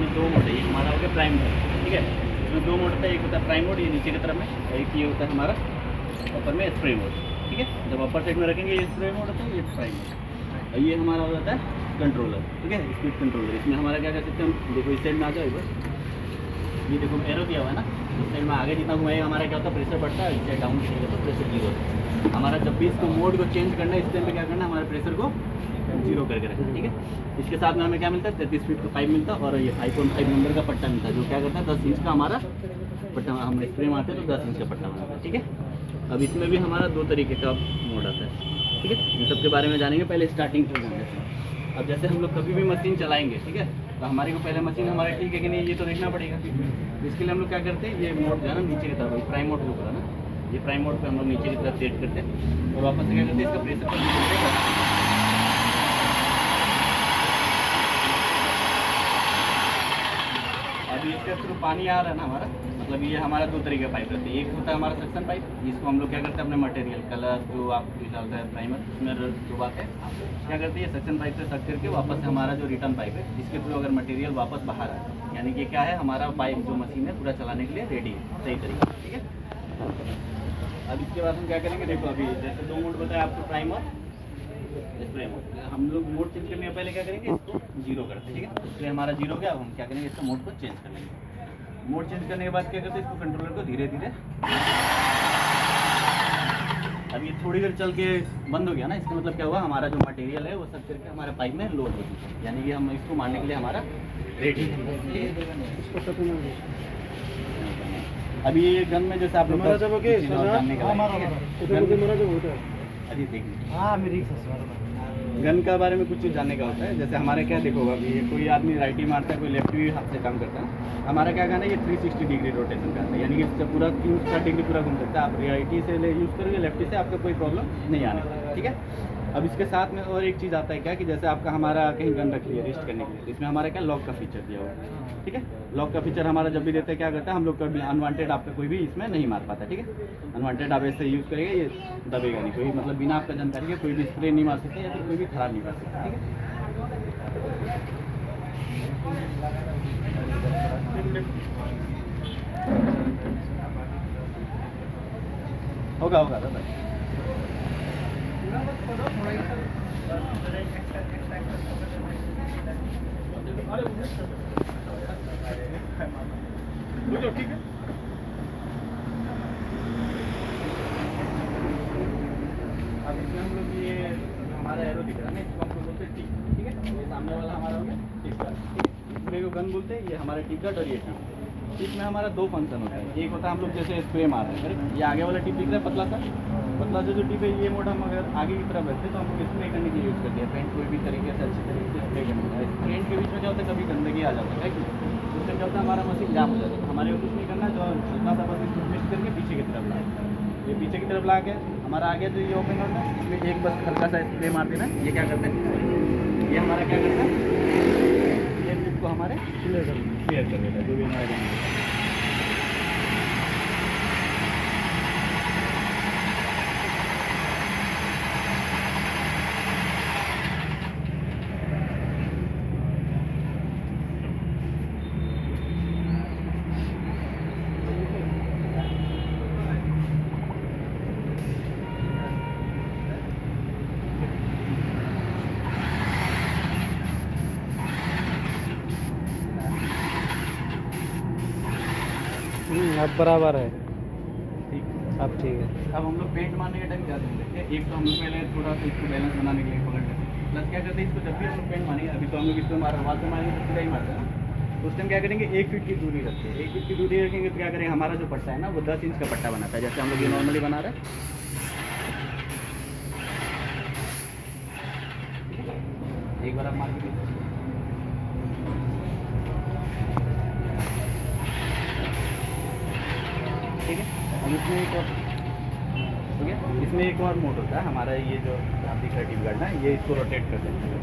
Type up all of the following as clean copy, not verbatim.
इसमें दो मोड है, एक हमारा हो गया प्राइम मोड, ठीक है। इसमें दो मोड होता है, एक होता है प्राइम मोड, ये नीचे की तरफ में, और एक ये होता है हमारा ऊपर में स्प्रे मोड, ठीक है। जब अपर साइड में रखेंगे ये स्प्रे मोड होता है, ये प्राइम मोड, और ये हमारा हो जाता है कंट्रोलर, ठीक है, स्पीड कंट्रोलर। इसमें हमारा क्या कर सकते हैं हम, देखो इस साइड में आ जाओ एक बार, ये देखो एरो दिया हुआ है ना, इस साइड में आगे जितना घुमाएगा हमारा क्या होता है प्रेशर बढ़ता है, इस डाउन करेंगे तो प्रेशर जीरो होता है। हमारा जब भी इसको मोड को चेंज करना है इस टाइम पे क्या करना है, हमारे प्रेशर को जीरो करके रखना है, ठीक है। इसके साथ में हमें क्या मिलता है, 33 फीट का पाइप मिलता है, और ये 5.5 नंबर का पट्टा मिलता है, जो क्या करता है 10 इंच का हमारा पट्टा, हम स्प्रे मारते हैं तो 10 इंच का पट्टा बनाता है, ठीक है। अब इसमें भी हमारा दो तरीके का मोड आता है, ठीक है। इन सब के बारे में जानेंगे, पहले स्टार्टिंग से जान लेते हैं। अब जैसे हम लोग कभी भी मशीन चलाएंगे, ठीक है, तो हमारे को पहले मशीन हमारा ठीक है कि नहीं ये तो देखना पड़ेगा। इसके लिए हम लोग क्या करते हैं, ये मोड जो है ना नीचे की तरफ, प्राइम मोड जो होगा ना, ये प्राइम मोड पे हम लोग नीचे की तरफ सेट करते हैं, और वापस से क्या करते हैं इसका प्रेशर अभी इसके थ्रू पानी आ रहा है ना हमारा, मतलब ये हमारा दो तरीके का पाइप रहते हैं। एक होता है हमारा सक्शन पाइप, जिसको हम लोग क्या करते हैं अपने मटेरियल कलर जो आप डालता है प्राइमर उसमें डुबाते हैं, क्या करते हैं सक्शन पाइप से सक करके वापस से हमारा जो रिटर्न पाइप है, इसके थ्रू अगर मटेरियल वापस बाहर आए, यानी कि क्या है हमारा पाइप जो मशीन है पूरा चलाने के लिए रेडी है सही तरीके, ठीक है। अब इसके बाद हम क्या करेंगे, देखो अभी जैसे दो मोड बताया आपको, प्राइमर स्प्रे मोड, हम लोग मोड चेंज करने के पहले क्या करेंगे, इसको जीरो करते हैं, ठीक है। इसलिए हमारा जीरो गया, अब हम क्या करेंगे इसका मोड को चेंज कर लेंगे। मोड चेंज करने के बाद क्या करते हैं, इसको कंट्रोलर को धीरे धीरे, अब ये थोड़ी देर चल के बंद हो गया ना, इसका मतलब क्या हुआ, हमारा जो मटेरियल है वो सब करके हमारे पाइप में लोड हो चुका है, यानी कि हम इसको मारने के लिए हमारा रेडी है। अभी ये गन में जैसे आप लोग अभी देखिए गन का बारे में कुछ चीज़ जानने का होता है। जैसे हमारे क्या देखो, अभी कोई आदमी राइटी मारता है, कोई लेफ्ट भी हाथ से काम करता है, हमारा क्या कहना है ये 360 डिग्री रोटेशन करता है, यानी कि इससे पूरा 360 डिग्री पूरा घूम सकता है। आप राइटी से यूज़ करोगे, लेफ्टी से आपका कोई प्रॉब्लम नहीं आने वाला, ठीक है। अब इसके साथ में और एक चीज़ आता है क्या, कि जैसे आपका हमारा कहीं गन रख लिया रेस्ट करने के लिए, इसमें हमारा क्या लॉक का फीचर दिया हुआ है, ठीक है। लॉक का फीचर हमारा जब भी देते हैं क्या करता है, हम लोग कभी अनवांटेड आपका कोई भी इसमें नहीं मार पाता, ठीक है। अनवांटेड आप ऐसे यूज़ करेंगे ये दबेगा नहीं, कोई मतलब बिना आपका जानकारी के कोई भी स्प्रे नहीं मार सकते, या फिर कोई भी खराब नहीं कर सकता, ठीक है। होगा दादा ठीक है। अब इसमें हम लोग ये हमारा एरो दिख रहा है ना, इसको हम लोग बोलते हैं टिक, ठीक है। ये सामने वाला हमारा हो गया टिक गार्ड, ठीक है। इसमें जो गन बोलते हैं ये हमारा टिक गार्ड और ये टिप। इसमें हमारा दो फंक्शन होता है, एक होता है हम लोग जैसे स्प्रे मार रहे हैं, ये आगे वाला टिप दिख रहा है पतला सा जो टिप है, ये मोड हम अगर आगे की तरफ रखते हैं तो हम लोग स्प्रे करने के लिए यूज़ करते हैं, पेंट कोई भी तरीके से अच्छे तरीके से स्प्रे करना है। पेंट के बीच में क्या होता है, कभी गंदगी आ जाता है, उससे क्या होता है हमारा मशीन जाम हो जाता है। हमारे को कुछ नहीं करना, जो हल्का सा बस इसको ट्विस्ट करके पीछे की तरफ लाए, ये पीछे की तरफ ला के हमारा आगे जो ये ओपन होता है, इसमें एक बस हल्का सा स्प्रे मार देना। ये क्या करता है, ये हमारा क्या करता है, ये ट्रिप को हमारे क्लियर कर देता है, जो भी हमारे अब बराबर है, ठीक। अब ठीक है। अब हम लोग पेंट मारने के टाइम क्या देखते हैं, एक तो हम लोग पहले थोड़ा सा इसको बैलेंस बनाने के लिए पकड़ लेते हैं, प्लस क्या करते हैं इसको जब भी हम लोग पेंट मारेंगे, अभी तो हम लोग इसको वाल से मारेंगे तो सीधा ही मारते हैं ना, उस टाइम क्या करेंगे 1 फीट की दूरी रखते हैं। 1 फीट की दूरी रखेंगे तो क्या करेंगे, हमारा जो पट्टा है ना वो 10 इंच का पट्टा बनाता है, जैसे हम लोग ये नॉर्मली बना रहे हैं। एक बार आप मार के ठीक है। अब इसमें एक और हो गया, इसमें एक और मोड होता है हमारा, ये जो आप दिख रहा है टिप गार्ड ना, ये इसको रोटेट कर देते हैं।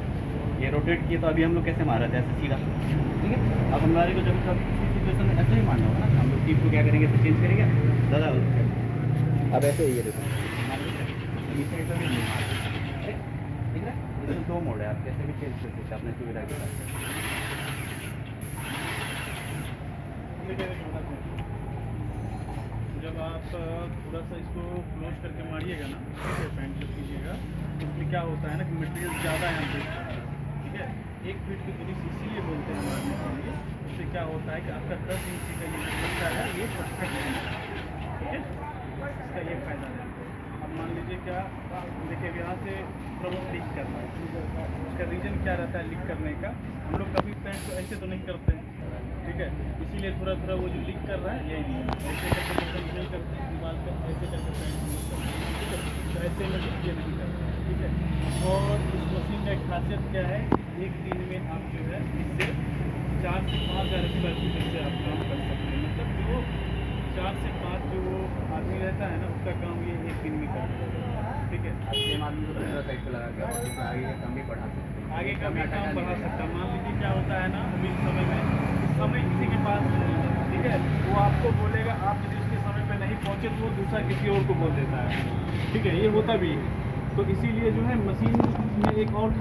ये रोटेट किए तो अभी हम लोग कैसे मार रहे थे, ऐसे सीधा, ठीक है। अब हमारे को जब सिचुएशन में ऐसे ही मारना होगा ना, हम लोग टिप को क्या करेंगे, तो चेंज करेंगे दादा। अब ऐसे ही ये देखो इस साइड पर भी नहीं मार, ठीक है। इसमें दो मोड है, आप कैसे भी चेंज कर सकते हैं अपने सुविधा के साथ। जब आप थोड़ा सा इसको क्लोज करके मारिएगा ना, ठीक है, पैंट जब कीजिएगा तो इसमें क्या होता है ना कि मटेरियल ज़्यादा यहाँ पे, ठीक है। 1 फीट की फिनिश इसीलिए बोलते हैं मारने के लिए। उससे क्या होता है कि आपका 10 इंची का ये जो बच्चा है ये परफेक्ट है, ठीक है। इसका ये फ़ायदा है। अब मान लीजिए क्या, देखिए यहाँ से प्रमुख लीक कर रहा है, उसका रीज़न क्या रहता है लीक करने का। हम लोग कभी पैंट को ऐसे तो नहीं करते हैं, ठीक है, इसीलिए थोड़ा थोड़ा वो जो लीक कर रहा है यही नहीं है। ऐसे करके मतलब नहीं करते हैं, दीवार पे ऐसे करके पैंट यूज करते हैं, ठीक है। तो ऐसे में ये नहीं करते हैं, ठीक है। और इस मशीन का एक खासियत क्या है, एक दिन में आप जो है इससे 4 से 5 हज़ार स्क्वायर फीट से आप काम कर सकते हैं। मतलब जो 4 से 5 जो वो आदमी रहता है ना, उसका काम ये एक दिन में कर सकता है, ठीक है। सेम आदमी को दूसरा साइड पे लगा के और इसमें आगे का कम भी बढ़ा सकते हैं, आगे का भी काम बढ़ा सकता है। मान लीजिए क्या होता है ना, अभी इस समय किसी के पास नहीं है, ठीक है, वो आपको बोलेगा, आप यदि उसके समय पे नहीं पहुंचे तो वो दूसरा किसी और को बोल देता है, ठीक है, ये होता भी है। तो इसीलिए जो है मशीन में एक और